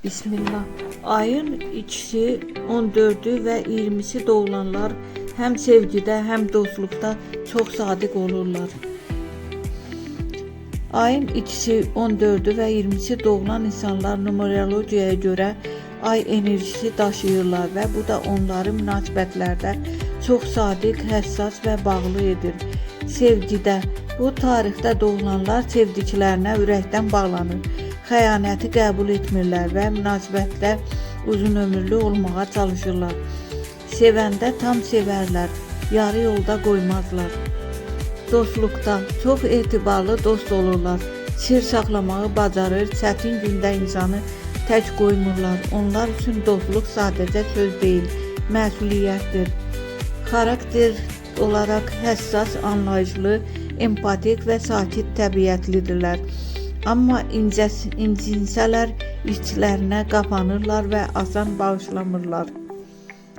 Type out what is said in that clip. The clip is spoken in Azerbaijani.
Bismillah. Ayın ikisi 14'ü ve 20'si doğulanlar hem sevgide hem dostlukta çok sadık olurlar. Ayın ikisi 14'ü ve 20'si doğulan insanlar numerolojiyaya göre ay enerjisi daşıyırlar ve bu da onları münasibətlərdə çok sadık, həssas ve bağlı edir. Sevgide bu tarixdə doğulanlar sevdiklərinə ürəkdən bağlanır. Xəyanəti qəbul etmirlər və münasibətdə uzun ömürlü olmağa çalışırlar. Sevəndə tam sevərlər, yarı yolda qoymazlar. Dostluqda çox etibarlı dost olurlar. Sir saxlamağı bacarır, çətin gündə insanı tək qoymurlar. Onlar üçün dostluq sadəcə söz deyil, məsuliyyətdir. Xarakter olarak həssas, anlayışlı, empatik və sakit təbiətlidirlər. Amma incinsələr içlərinə qapanırlar və asan bağışlamırlar.